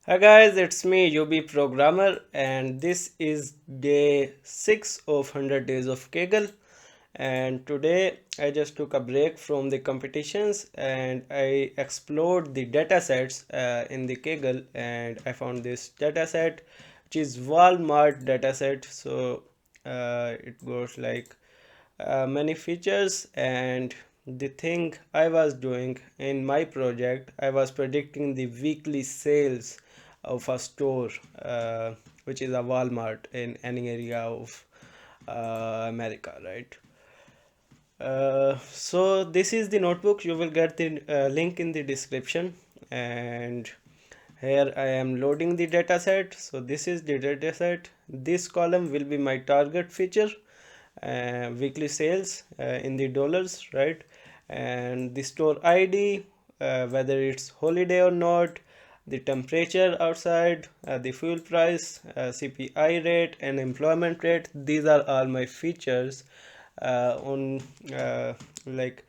Hi guys, it's me Ubprogrammer, and this is day 6 of 100 days of Kaggle. And today I just took a break from the competitions and I explored the datasets in the Kaggle, and I found this dataset which is WallMart dataset. So it goes like many features, and the thing I was doing in my project, I was predicting the weekly sales of a store, which is a Walmart in any area of America, right? So this is the notebook. You will get the link in the description, and here I am loading the dataset. So this is the dataset. This column will be my target feature, weekly sales in the dollars, right? And the store ID, whether it's holiday or not, the temperature outside, the fuel price, CPI rate, and employment rate. These are all my features on like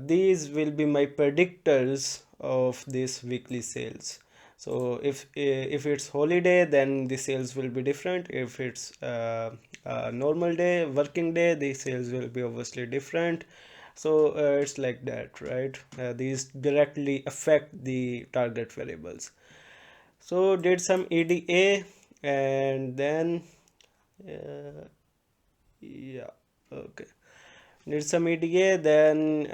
these will be my predictors of this weekly sales. So if it's holiday, then the sales will be different. If it's a normal day, working day, the sales will be obviously different. So it's like that, right? These directly affect the target variables. So did some EDA, and then yeah, okay, need some EDA, then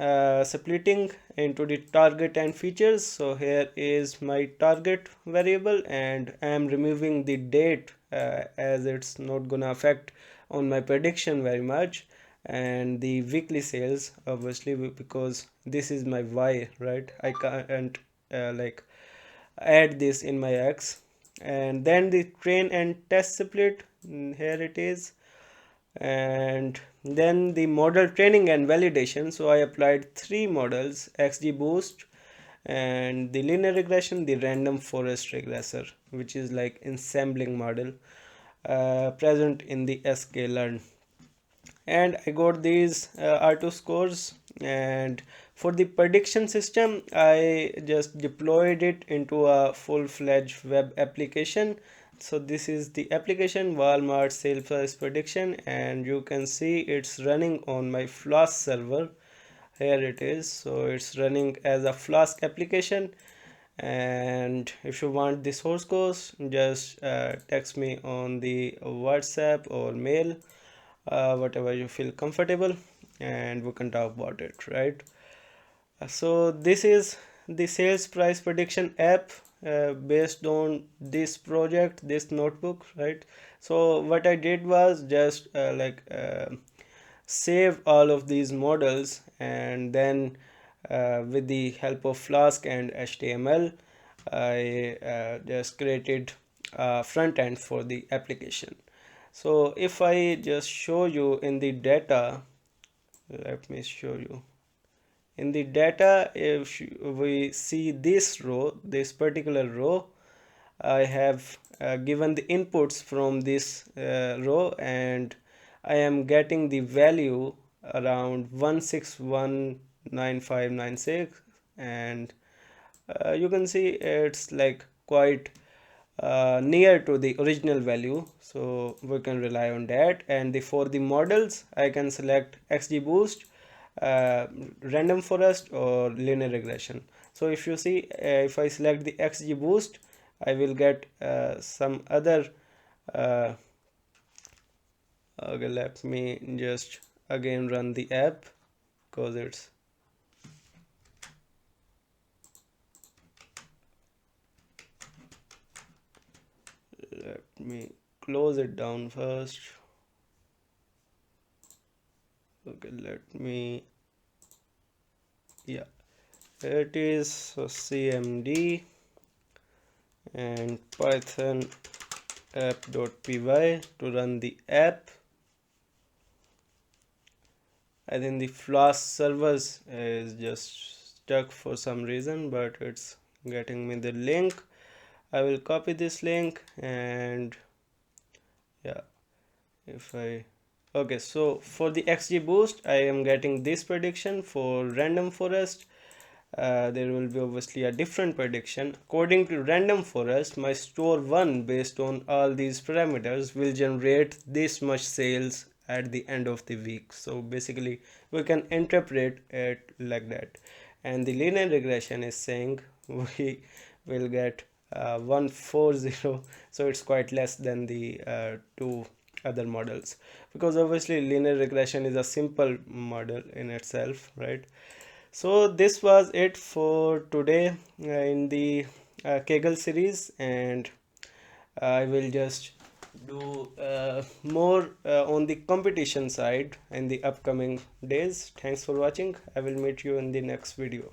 splitting into the target and features. So here is my target variable, and I am removing the date as it's not gonna affect on my prediction very much, and the weekly sales obviously because this is my Y, right? I can't like add this in my X. And then the train and test split, here it is. And then the model training and validation. So I applied three models: XGBoost, and the linear regression, the random forest regressor, which is like ensembling model present in the sklearn. And I got these R2 scores. And for the prediction system, I just deployed it into a full-fledged web application. So this is the application, Walmart sales price prediction, and you can see it's running on my Flask server. Here it is. So it's running as a Flask application, and if you want the source code, just text me on the WhatsApp or mail, whatever you feel comfortable, and we can talk about it, right? So this is the sales price prediction app based on this project, this notebook, right? So what I did was just save all of these models, and then with the help of Flask and HTML, I just created a front end for the application. So if I just show you in the data, let me show you in the data. If we see this row, this particular row, I have given the inputs from this row, and I am getting the value around 1619596, and you can see it's like quite near to the original value, so we can rely on that. And for the models, I can select XGBoost, uh, random forest, or linear regression. So if you see, if I select the XGBoost, I will get some other uh, okay, let me just again run the app because it's let me close it down first. Okay, let me, yeah, it is. So cmd and python app.py to run the app. I think the Flask servers is just stuck for some reason, but it's getting me the link. I will copy this link, and yeah, if I, okay, so for the XGBoost, I am getting this prediction for random forest. there will be obviously a different prediction. According to random forest, my store 1 based on all these parameters will generate this much sales at the end of the week. So basically we can interpret it like that. And the linear regression is saying we will get 140, so it's quite less than the two other models, because obviously linear regression is a simple model in itself, right? So this was it for today in the Kaggle series, and I will just do more on the competition side in the upcoming days. Thanks for watching. I will meet you in the next video.